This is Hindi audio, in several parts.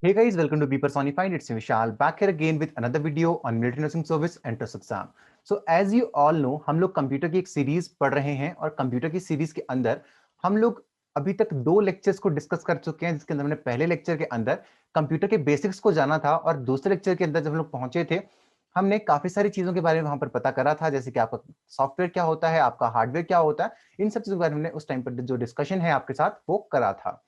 Hey guys, welcome to Be Personified. It's Vishal back here again with another video on military nursing service entrance exam. So as you all know, हम लोग कंप्यूटर की एक सीरीज पढ़ रहे हैं और कंप्यूटर की सीरीज के अंदर हम लोग अभी तक 2 लेक्चर्स को डिस्कस कर चुके हैं, जिसके अंदर हमने पहले लेक्चर के अंदर कंप्यूटर के बेसिक्स को जाना था और दूसरे लेक्चर के अंदर जब हम लोग पहुंचे थे हमने काफी सारी चीजों के बारे में वहां पर पता करा था, जैसे कि आपका सॉफ्टवेयर क्या होता है, आपका हार्डवेयर क्या होता है, इन सब चीजों के बारे में हमने उस टाइम पर जो डिस्कशन है आपके साथ वो करा था।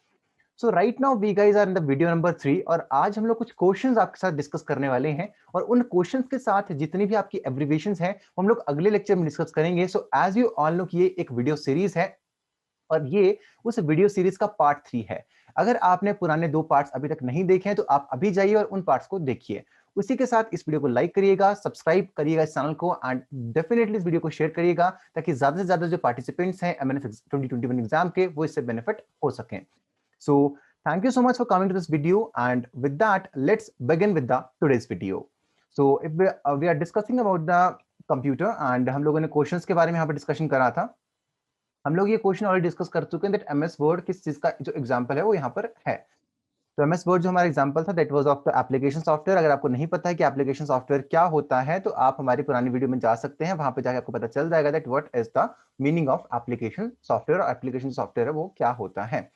So right now we guys are in the video number 3 और आज हम लोग कुछ क्वेश्चंस आपके साथ डिस्कस करने वाले हैं और उन क्वेश्चंस के साथ जितनी भी आपकी एब्रिविएशंस हैं वो हम लोग अगले लेक्चर में डिस्कस करेंगे। So as you all know ये एक वीडियो सीरीज है और ये उस वीडियो सीरीज का पार्ट 3 है। अगर आपने पुराने 2 पार्ट्स अभी तक नहीं देखे हैं तो आप अभी जाइए और उन पार्ट्स को देखिए। उसी के साथ इस वीडियो को लाइक करिएगा, सब्सक्राइब करिएगा इस चैनल को एंड डेफिनेटली इस वीडियो को शेयर करिएगा ताकि ज्यादा से ज्यादा जो पार्टिसिपेंट्स हैं एमएनएस 2021 एग्जाम के वो इससे बेनिफिट हो सकें। So thank you so much for coming to this video, and with that let's begin with the today's video. So if we are discussing about the computer and हम लोगों ने क्वेश्चंस के बारे में यहाँ पर डिस्कशन करा था। हम लोग ये क्वेश्चन ऑलरेडी डिस्कस कर चुके हैं दैट एमएस वर्ड किस चीज का जो एग्जांपल है वो यहाँ पर है। तो एमएस वर्ड जो हमारा एग्जांपल था that was of the application software. अगर आपको नहीं पता है कि एप्लीकेशन सॉफ्टवेयर क्या होता है तो आप हमारी पुरानी वीडियो में जा सकते हैं, वहां पे जाके आपको पता चल जाएगा that what is the meaning of application software और एप्लीकेशन सॉफ्टवेयर है वो क्या होता है।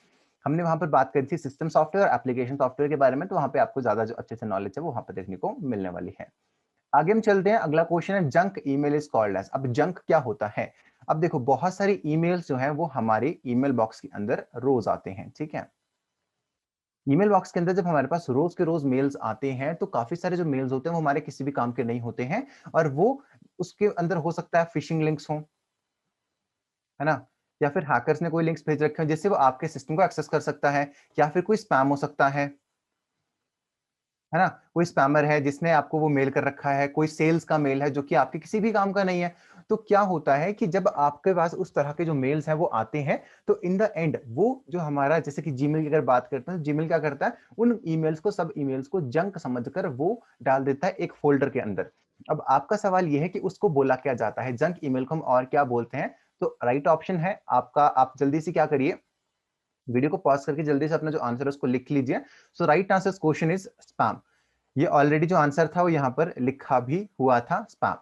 हमने वहां पर बात करी थी सिस्टम सॉफ्टवेयर और एप्लीकेशन सॉफ्टवेयर के बारे में, तो वहां पे आपको ज्यादा जो अच्छे से नॉलेज है वो वहां पर देखने को मिलने वाली है। आगे हम चलते हैं, अगला क्वेश्चन है junk email is called as. अब जंक क्या होता है? अब देखो बहुत सारे ईमेल्स जो हैं वो हमारे ईमेल बॉक्स के अंदर रोज आते हैं, ठीक है। ईमेल बॉक्स के अंदर जब हमारे पास रोज के रोज मेल्स आते हैं तो काफी सारे जो मेल्स होते हैं वो हमारे किसी भी काम के नहीं होते हैं और वो उसके अंदर हो सकता है फिशिंग लिंक्स हो, है ना, या फिर हैकर्स ने कोई लिंक्स भेज रखे हो जिससे वो आपके सिस्टम को एक्सेस कर सकता है, या फिर कोई स्पैम हो सकता है ना, कोई स्पैमर है जिसने आपको वो मेल कर रखा है, कोई सेल्स का मेल है जो कि आपके किसी भी काम का नहीं है। तो क्या होता है कि जब आपके पास उस तरह के जो मेल्स हैं वो आते हैं तो इन द एंड वो जो हमारा जैसे कि जीमेल की अगर बात करते हैं तो जीमेल क्या करता है, उन ईमेल्स को सब ईमेल्स को जंक समझकर वो डाल देता है एक फोल्डर के अंदर। अब आपका सवाल यह है कि उसको बोला क्या जाता है, जंक ईमेल को हम और क्या बोलते हैं? तो राइट ऑप्शन है आपका, आप जल्दी से क्या करिए, वीडियो को पॉज करके जल्दी से अपना जो आंसर है उसको लिख लीजिए। So right answer question is spam. ये ऑलरेडी जो आंसर था वो यहाँ पर लिखा भी हुआ था, स्पैम।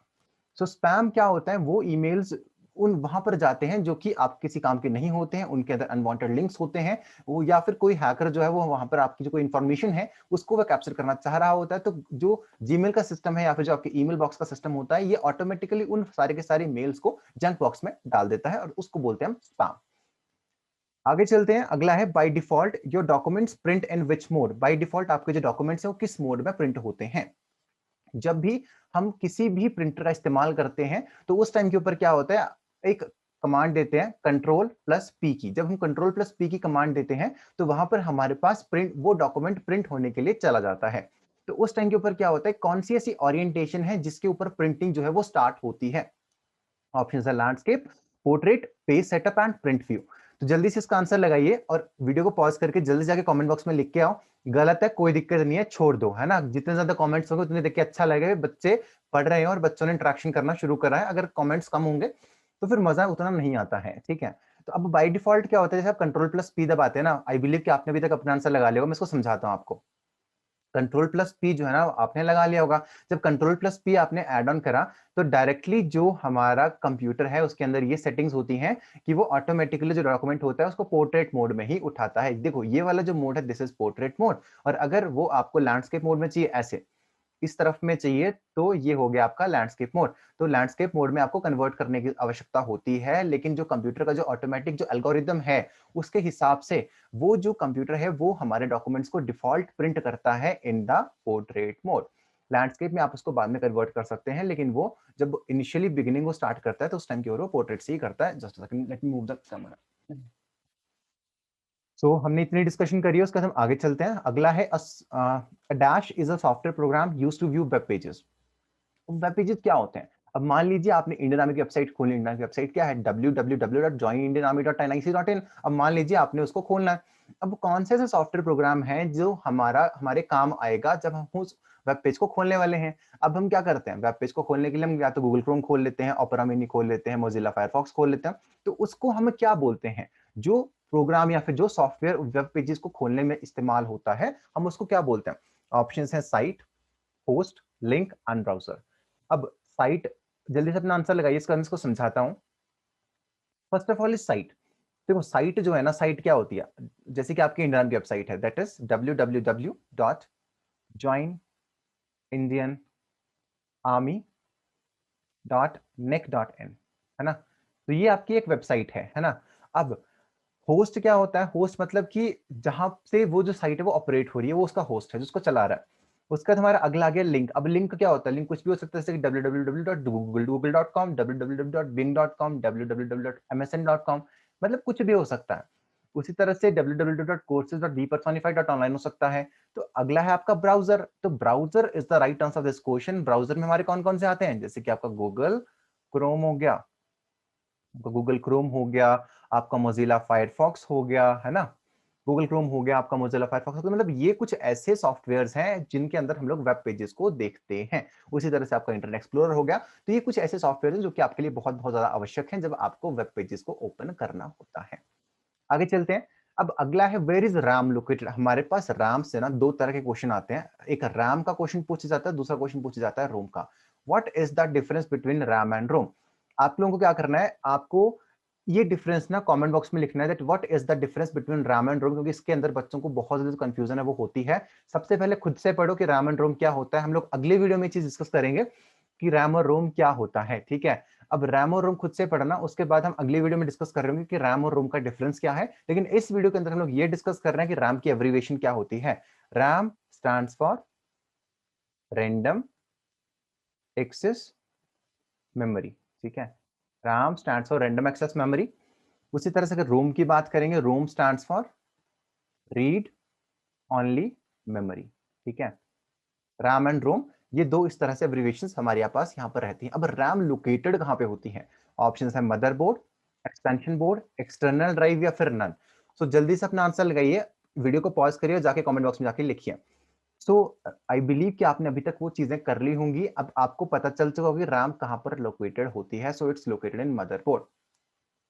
सो स्पैम क्या होता है, वो ईमेल्स उन वहां पर जाते हैं जो कि आप किसी काम के नहीं होते हैं, उनके अंदर अनवांटेड लिंक्स होते हैं वो, या फिर कोई हैकर जो है वो वहां पर आपकी जो कोई इंफॉर्मेशन है उसको वो कैप्चर करना चाह रहा होता है। तो जो जीमेल का सिस्टम है या फिर जो आपके ईमेल बॉक्स का सिस्टम होता है ये ऑटोमेटिकली उन सारे के सारे मेल्स को जंक बॉक्स में डाल देता है और उसको बोलते हैं हम स्पैम। आगे चलते हैं, अगला है by default your documents print in which mode. By default आपके जो डॉक्यूमेंट्स हैं वो किस मोड में प्रिंट होते हैं? जब भी हम किसी भी प्रिंटर का इस्तेमाल करते हैं तो उस टाइम के ऊपर क्या होता है, एक कमांड देते हैं कंट्रोल प्लस पी की। जब हम कंट्रोल प्लस पी की कमांड देते हैं तो वहां पर हमारे पास प्रिंट, वो डॉक्यूमेंट प्रिंट होने के लिए चला जाता है। तो उस टाइम के ऊपर क्या होता है, कौन सी ऐसी ओरिएंटेशन है जिसके ऊपर प्रिंटिंग जो है वो स्टार्ट होती है? ऑप्शन है landscape, portrait, page setup and print view. तो जल्दी से इसका आंसर लगाइए और वीडियो को पॉज करके जल्दी जाके कमेंट बॉक्स में लिख के आओ। गलत है कोई दिक्कत नहीं है, छोड़ दो, है ना। जितने ज्यादा कमेंट्स होंगे उतने देख के अच्छा लगेगा, बच्चे पढ़ रहे हैं और बच्चों ने इंटरेक्शन करना शुरू करा है। अगर कमेंट्स कम होंगे तो फिर मजा उतना नहीं आता है, ठीक है। तो अब बाय डिफॉल्ट क्या होता है, जैसे आप कंट्रोल प्लस पी दबाते हैं ना, आई बिलीव कि आपने अभी तक अपना आंसर लगा लिया होगा, मैं इसको समझाता हूँ आपको। कंट्रोल प्लस पी जो है ना आपने लगा लिया होगा। जब कंट्रोल प्लस पी आपने ऐड ऑन करा तो डायरेक्टली जो हमारा कंप्यूटर है उसके अंदर ये सेटिंग्स होती हैं कि वो ऑटोमेटिकली जो डॉक्यूमेंट होता है उसको पोर्ट्रेट मोड में ही उठाता है। देखो ये वाला जो मोड है दिस इज पोर्ट्रेट मोड, और अगर वो आपको लैंडस्केप मोड में चाहिए, ऐसे इस तरफ में चाहिए, तो ये हो गया आपका लैंडस्केप मोड। तो लैंडस्केप मोड में आपको कन्वर्ट करने की आवश्यकता होती है, लेकिन जो कंप्यूटर का जो ऑटोमेटिक जो एल्गोरिदम है उसके हिसाब से वो जो कंप्यूटर है वो हमारे डॉक्यूमेंट्स को डिफॉल्ट प्रिंट करता है in the portrait mode. Landscape में आप उसको बाद में कन्वर्ट कर सकते हैं, लेकिन वो जब इनिशियली बिगिनिंग वो स्टार्ट करता है तो उस टाइम की वो पोर्ट्रेट से ही करता है। Just second, let me move the camera. हमने इतनी डिस्कशन करी है, उसके बाद हम आगे चलते हैं। अगला है dash is a software program used to view web pages. Web pages क्या होते हैं? अब मान लीजिए आपने इंडियन आर्मी की वेबसाइट खोली। इंडियन आर्मी की वेबसाइट क्या है? www.joinindianarmy.nic.in। अब मान लीजिए आपने उसको खोलना है। अब कौन से ऐसे सॉफ्टवेयर प्रोग्राम है जो हमारे काम आएगा जब हम उस वेब पेज को खोलने वाले हैं? अब हम क्या करते हैं, वेब पेज को खोलने के लिए हम या तो गूगल क्रोम खोल लेते हैं, ओपेरा मिनी खोल लेते हैं, मोजिल्ला फायरफॉक्स खोल लेते हैं। तो उसको हम क्या बोलते हैं? जो प्रोग्राम या फिर जो सॉफ्टवेयर वेब पेजेस को खोलने में इस्तेमाल होता है, हम उसको क्या बोलते हैं? ऑप्शंस हैं site, host, link and browser. अब साइट, जल्दी से अपना आंसर लगाइए, इसको समझाता हूं। First of all is site. देखो साइट जो है ना, साइट क्या होती है? जैसे कि आपकी इंडियन की वेबसाइट है, दैट इज www.joinindianarmy.nic.in, है ना? तो ये आपकी एक वेबसाइट है ना? अब होस्ट क्या होता है? होस्ट मतलब कि जहां से वो जो साइट है वो ऑपरेट हो रही है, वो उसका होस्ट है, जिसको चला रहा है। उसका बाद हमारा अगला आ गया लिंक। अब लिंक क्या होता है? लिंक कुछ भी हो सकता है, जैसे www.google.com, www.bing.com, www.msn.com, मतलब कुछ भी हो सकता है। उसी तरह से www.courses.bpersonified.online हो सकता है। तो अगला है आपका ब्राउजर। तो browser is the right answer this question. Browser में हमारे कौन कौन से आते हैं? जैसे कि आपका गूगल क्रोम हो गया, गूगल क्रोम हो गया, आपका मोजिला फायरफॉक्स हो गया, है ना? गूगल क्रोम हो गया, आपका मोजिला फायरफॉक्स हो गया। मतलब ये कुछ ऐसे सॉफ्टवेयर्स हैं जिनके अंदर हम लोग वेब पेजेस को देखते हैं। उसी तरह से आपका इंटरनेट एक्सप्लोरर हो गया। तो ये कुछ ऐसे सॉफ्टवेयर हैं जो कि आपके लिए बहुत बहुत ज्यादा आवश्यक हैं जब आपको वेब पेजेस को ओपन करना होता है। आगे चलते हैं। अब अगला है वेयर इज रैम लोकेटेड। हमारे पास रैम से ना दो तरह के क्वेश्चन आते हैं। एक रैम का क्वेश्चन पूछा जाता है, दूसरा क्वेश्चन पूछा जाता है रोम का। What is the difference between RAM and ROM? आप लोगों को क्या करना है? आपको ये डिफरेंस ना कमेंट बॉक्स में लिखना है, that what is the difference between RAM and ROM, क्योंकि इसके अंदर बच्चों को बहुत ज्यादा कंफ्यूजन है वो होती है। सबसे पहले खुद से पढ़ो कि रैम एंड रोम क्या होता है। हम लोग अगले वीडियो में चीज डिस्कस करेंगे कि रैम और रोम क्या होता है, ठीक है? अब रैम और रोम खुद से पढ़ना, उसके बाद हम अगली वीडियो में डिस्कस कर रहे होंगे कि रैम और रोम का डिफरेंस क्या है। लेकिन इस वीडियो के अंदर हम लोग ये डिस्कस कर रहे हैं कि रैम की एब्रीविएशन क्या होती है। RAM stands for random access memory, ठीक है? RAM stands for random access memory. उसी तरह से अगर रोम की बात करेंगे, ROM stands for read only memory, ठीक है? रैम एंड रोम, ये दो इस तरह से एब्रिविएशंस हमारे पास यहाँ पर रहती हैं। अब रैम लोकेटेड कहाँ पे होती है? ऑप्शन है motherboard, expansion board, external drive या फिर नन। सो जल्दी से अपना आंसर लगाइए, वीडियो को पॉज करिए और जाके कमेंट बॉक्स में जाके लिखिए। सो आई बिलीव कि आपने अभी तक वो चीजें कर ली होंगी। अब आपको पता चल चुका होगा कि रैम कहाँ पर लोकेटेड होती है। So it's located in motherboard.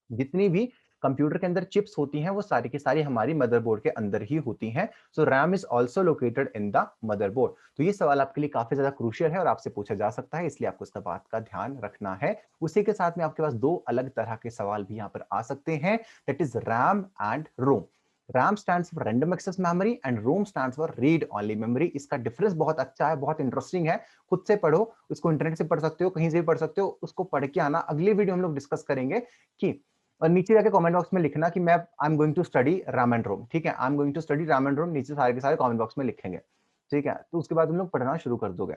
जितनी भी कंप्यूटर के अंदर चिप्स होती हैं वो सारी की सारी हमारी मदरबोर्ड के अंदर ही होती हैं। So RAM is also located in the motherboard. तो ये सवाल आपके लिए काफी ज्यादा क्रूशियल है और आपसे पूछा जा सकता है, इसलिए आपको इसका बात का ध्यान रखना है। उसी के साथ में आपके पास दो अलग तरह के सवाल भी यहाँ पर आ सकते हैं, that is RAM and ROM. RAM stands for random access memory and ROM stands for read only memory। इसका डिफरेंस बहुत अच्छा है, बहुत इंटरेस्टिंग है। खुद से पढ़ो, उसको इंटरनेट से पढ़ सकते हो, कहीं से भी पढ़ सकते हो, उसको पढ़ के आना। अगली वीडियो हम लोग डिस्कस करेंगे कि, और नीचे जाके कमेंट बॉक्स में लिखना कि मैं I am going to study RAM and ROM, ठीक है? I am going to study RAM and ROM, नीचे सारे के सारे कमेंट बॉक्स में लिखेंगे, ठीक है? तो उसके बाद हम लोग पढ़ना शुरू कर दोगे।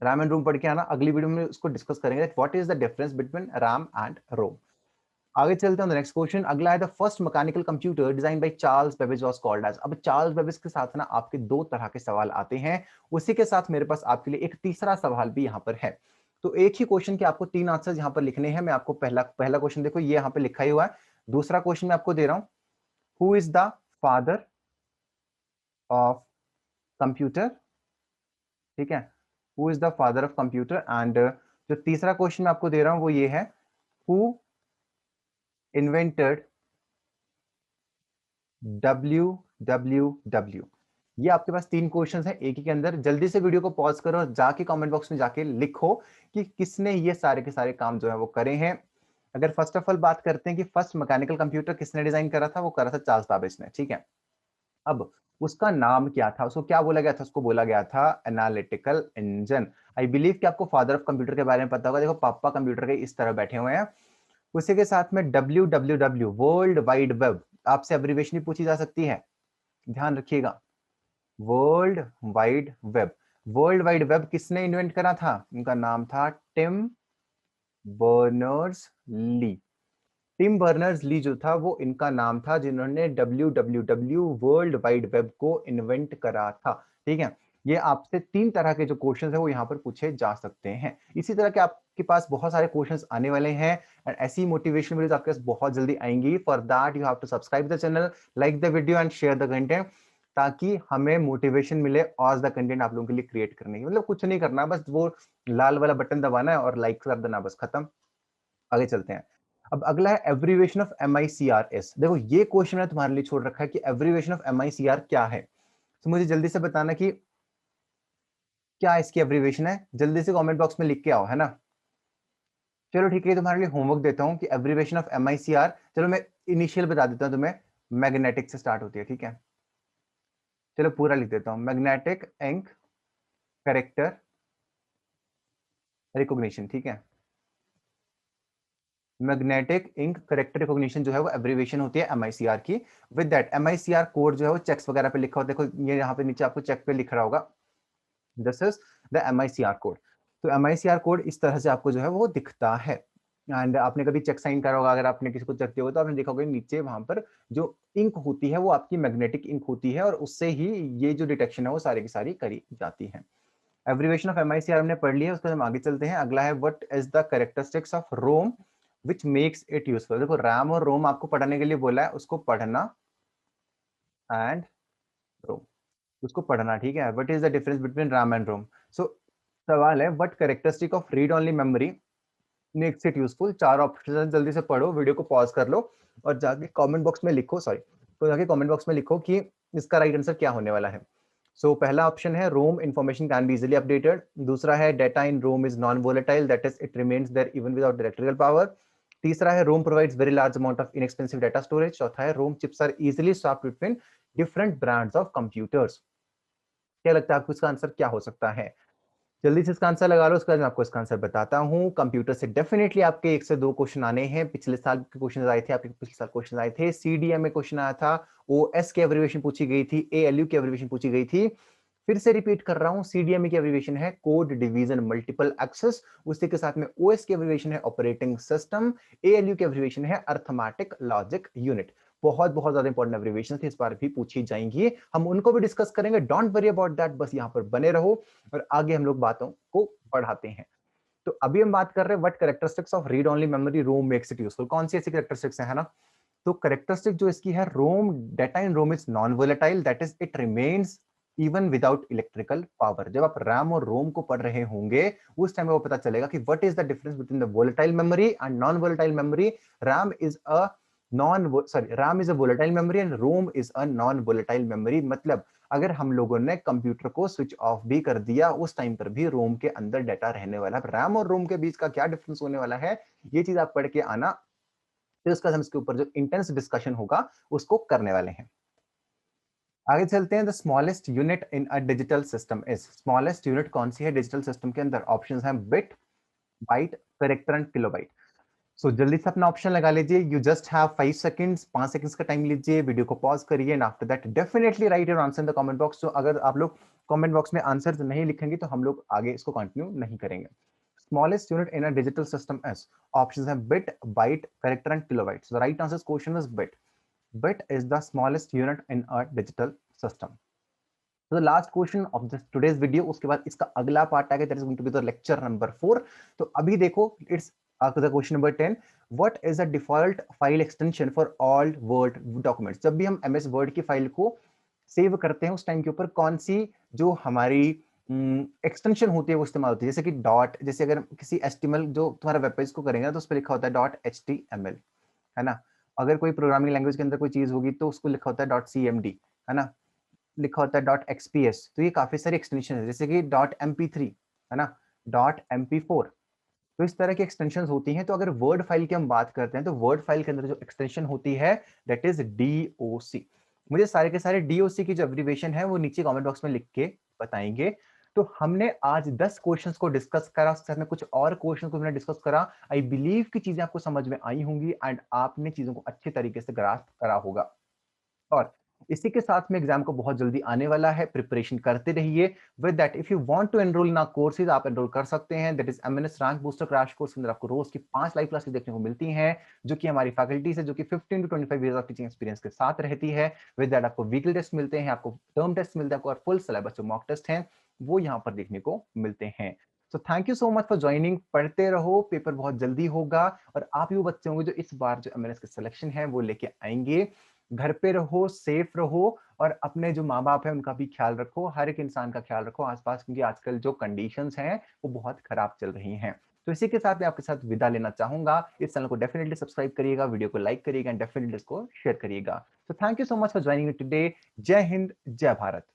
रैम एंड रोम पढ़ के आना, अगली वीडियो में उसको डिस्कस करेंगे what is the difference between RAM and ROM. आगे चलते हैं नेक्स्ट क्वेश्चन। अगला है the first mechanical computer design by Charles Babbage was called as. अब चार्ल्स बेबेज के साथ ना आपके दो तरह के सवाल आते हैं। उसी के साथ मेरे पास आपके लिए एक तीसरा सवाल भी यहाँ पर है। तो एक ही क्वेश्चन के आपको तीन आंसर यहाँ पर लिखने हैं। मैं आपको पहला पहला क्वेश्चन देखो, ये यहाँ पे लिखा ही हुआ है। दूसरा क्वेश्चन मैं आपको दे रहा हूं, who is the father of computer, ठीक है? Who is the father of computer. And जो तीसरा क्वेश्चन मैं आपको दे रहा हूं वो ये है, हु इन्वेंटेड www। ये आपके पास तीन क्वेश्चंस हैं एक ही के अंदर। जल्दी से वीडियो को पॉज करो और जाके कमेंट बॉक्स में जाके लिखो कि किसने ये सारे के सारे काम जो है वो करे हैं। अगर फर्स्ट ऑफ ऑल बात करते हैं कि फर्स्ट मैकेनिकल कंप्यूटर किसने डिजाइन करा था, वो करा था चार्ल्स बाबेज ने, ठीक है? अब उसका नाम क्या था, उसको क्या बोला गया था? उसको बोला गया था एनालिटिकल इंजन। आई बिलीव कि आपको फादर ऑफ कंप्यूटर के बारे में पता होगा। देखो पापा कंप्यूटर के इस तरह बैठे हुए हैं। उसी के साथ में www, वर्ल्ड वाइड वेब, आपसे एब्रिविएशन भी पूछी जा सकती है, ध्यान रखिएगा। World wide web, world wide web किसने इन्वेंट करा था? उनका नाम था Tim Berners Lee. Tim Berners Lee जो था वो इनका नाम था, जिन्होंने www वर्ल्ड वाइड वेब को इन्वेंट करा था, ठीक है? ये आपसे तीन तरह के जो क्वेश्चंस है वो यहाँ पर पूछे जा सकते हैं। इसी तरह के आपके पास बहुत सारे क्वेश्चंस आने वाले हैं एंड ऐसी मोटिवेशन वीडियोस आपके पास बहुत जल्दी आएंगी। For that you have to subscribe the channel, like the video and share the content, ताकि हमें मोटिवेशन मिले और द कंटेंट आप लोगों के लिए क्रिएट करने की। मतलब कुछ नहीं करना, बस वो लाल वाला बटन दबाना है और लाइक कर देना, बस खत्म। आगे चलते हैं। अब अगला है एब्रीविएशन ऑफ MICRS। देखो ये क्वेश्चन मैंने तुम्हारे लिए छोड़ रखा है कि एब्रीविएशन ऑफ MICR क्या है। तो मुझे जल्दी से बताना कि क्या इसकी एब्रीविएशन है, जल्दी से कमेंट बॉक्स में लिख के आओ, है ना। चलो ठीक है, तुम्हारे लिए होमवर्क देता हूँ कि एब्रीविएशन ऑफ MICR, चलो मैं इनिशियल बता देता हूँ तुम्हें, मैग्नेटिक से स्टार्ट होती है, ठीक है। चलो पूरा लिख देता हूँ, मैग्नेटिक इंक कैरेक्टर रिकॉग्निशन, ठीक है। मैग्नेटिक इंक करेक्टर रिकॉग्निशन जो है वो एब्रीविएशन होती है MICR की। विद दैट MICR कोड जो है वो चेक्स वगैरह पे लिखा होता है, देखो ये यहाँ पे नीचे आपको चेक पे लिख रहा होगा, this is the MICR code. तो MICR कोड इस तरह से आपको जो है वो दिखता है। एंड आपने कभी चेक साइन करा होगा, अगर आपने किसी को चेक दिया होगा तो आपने देखा होगा नीचे वहां पर जो इंक होती है वो आपकी मैग्नेटिक इंक होती है, और उससे ही ये जो डिटेक्शन है वो सारी की सारी करी जाती है। एब्रीविएशन ऑफ MICR हमने पढ़ लिया है, उसके बाद हम आगे चलते हैं। अगला है what is the characteristics of ROM which makes it useful. देखो रैम और रोम आपको पढ़ने के लिए बोला है, उसको पढ़ना एंड रोम, उसको पढ़ना, ठीक है। What is the difference between RAM and ROM. So सवाल है what characteristic of read only memory makes it useful. चार ऑप्शन जल्दी से पढ़ो, वीडियो को पॉज कर लो और जाके कमेंट बॉक्स में लिखो, सॉरी, तो जाके कमेंट बॉक्स में लिखो कि इसका राइट आंसर क्या होने वाला है। सो पहला ऑप्शन है ROM information can be easily updated. दूसरा है data in ROM is non volatile, that is it remains there even without electrical power. तीसरा है ROM provides very large amount of inexpensive data storage. चौथा है ROM chips are easily swapped between different brands of computers. क्या लगता है आपको इसका आंसर क्या हो सकता है? जल्दी से इसका आंसर लगा लो, उसके बाद मैं आपको इसका आंसर बताता हूँ। कंप्यूटर से डेफिनेटली आपके 1 से 2 क्वेश्चन आने हैं। पिछले साल के क्वेश्चन आए थे, आपके पिछले साल क्वेश्चन आए थे, CDM में क्वेश्चन आया था, OS की एब्रिविएशन पूछी गई थी, ALU की एब्रिविएशन पूछी गई थी। फिर से रिपीट कर रहा हूँ, CDM की एब्रिविएशन है कोड डिवीजन मल्टीपल एक्सेस, उसी के साथ में OS की एब्रिविएशन है ऑपरेटिंग सिस्टम, ALU की एब्रिविएशन है अर्थमेटिक लॉजिक यूनिट। बहुत बहुत ज्यादा इंपॉर्टेंट एब्रिविएशन थी, इस बार भी पूछी जाएंगी, हम उनको भी डिस्कस करेंगे, डोंट वरी अबाउट दैट, बस यहाँ पर बने रहो और आगे हम लोग बातों को बढ़ाते हैं। तो अभी हम बात कर रहे हैं what characteristics of read only memory Rome makes it useful. कौन सी ऐसी कैरेक्टरिस्टिक्स है ना। तो कैरेक्टरिस्टिक जो इसकी है, ROM data in ROM is non volatile, that is it remains even without electrical power. जब आप रैम और रोम को पढ़ रहे होंगे उस टाइम में वो पता चलेगा कि what is the difference between the volatile memory and non volatile memory. RAM is a RAM is a volatile memory and ROM is a non volatile memory. मतलब अगर हम लोगों ने कंप्यूटर को स्विच ऑफ भी कर दिया उस टाइम पर भी रोम के अंदर डाटा रहने वाला है। रैम और रोम के बीच का क्या डिफरेंस होने वाला है, ये चीज आप पढ़ के आना, फिर उसका हम इसके ऊपर जो इंटेंस डिस्कशन होगा उसको करने वाले हैं। आगे चलते हैं। The smallest unit in a digital system is. Smallest unit कौन सी है डिजिटल सिस्टम के अंदर? ऑप्शंस हैं bit, byte, character and kilobyte. So जल्दी से अपना ऑप्शन लगा लीजिए, you just have 5 seconds, 5 seconds का टाइम लीजिए, वीडियो को पॉज करिए and after that definitely write your answer in the comment box. तो अगर आप लोग कमेंट बॉक्स में आंसर नहीं लिखेंगे तो हम लोग आगे इसको कंटिन्यू नहीं करेंगे। Smallest unit in a digital system is, options हैं bit, byte, character and kilobyte. So the right answer question is bit. Bit is the smallest unit in a digital system. So the last question of this today's video, उसके बाद इसका अगला पार्ट आएगा, that is going to be the lecture number 4। तो अभी देखो, it's the question number 10। What is the default file extension for all Word documents? जब भी हम MS Word की फाइल को सेव करते हैं उस टाइम के ऊपर कौन सी जो हमारी एक्सटेंशन होती है वो इस्तेमाल होती है, जैसे कि डॉट, जैसे अगर किसी HTML जो तुम्हारा वेब पेज को करेंगे तो उस पर लिखा होता है .html, है ना। अगर कोई प्रोग्रामिंग लैंग्वेज के अंदर कोई चीज होगी तो उसको लिखा होता है .cmd, है ना, लिखा होता है .xps। तो ये काफी सारी एक्सटेंशन है, जैसे कि .mp3, है ना, .mp4। तो इस तरह की एक्सटेंशन होती हैं। तो अगर वर्ड फाइल की हम बात करते हैं तो वर्ड फाइल के अंदर जो एक्सटेंशन होती है दैट इज DOC। मुझे सारे के सारे DOC की जो एब्रिविएशन है वो नीचे कमेंट बॉक्स में लिख के बताएंगे। तो हमने आज 10 क्वेश्चंस को डिस्कस करा, उसके साथ में कुछ और क्वेश्चंस को हमने डिस्कस करा। आई बिलीव कि चीजें आपको समझ में आई होंगी एंड आपने चीजों को अच्छे तरीके से ग्रास्प करा होगा। और इसी के साथ में एग्जाम को बहुत जल्दी आने वाला है, प्रिपरेशन करते रहिए। With that if you want to enrol in our courses, आप एनरोल कर सकते हैं। That is MNS rank booster crash course के अंदर आपको रोज की 5 लाइव क्लासेस देखने को मिलती हैं, जो कि हमारी फैकल्टी से, जो कि 15 to 25 years of teaching experience के साथ रहती है। विद दैट आपको वीकली टेस्ट मिलते हैं, आपको टर्म टेस्ट मिलते हैं, और फुल सिलेबस जो मॉक टेस्ट हैं वो यहाँ पर देखने को मिलते हैं। So thank you so much for joining. पढ़ते रहो, पेपर बहुत जल्दी होगा और आप ही वो बच्चे होंगे जो इस बार जो MNS के सिलेक्शन है वो लेके आएंगे। घर पे रहो, सेफ रहो और अपने जो माँ बाप है उनका भी ख्याल रखो, हर एक इंसान का ख्याल रखो आसपास, क्योंकि आजकल जो कंडीशंस हैं वो बहुत खराब चल रही हैं। तो इसी के साथ मैं आपके साथ विदा लेना चाहूंगा। इस चैनल को डेफिनेटली सब्सक्राइब करिएगा, वीडियो को लाइक करिएगा एंड डेफिनेटली इसको शेयर करिएगा। तो thank you so much for joining me today. जय हिंद, जय भारत।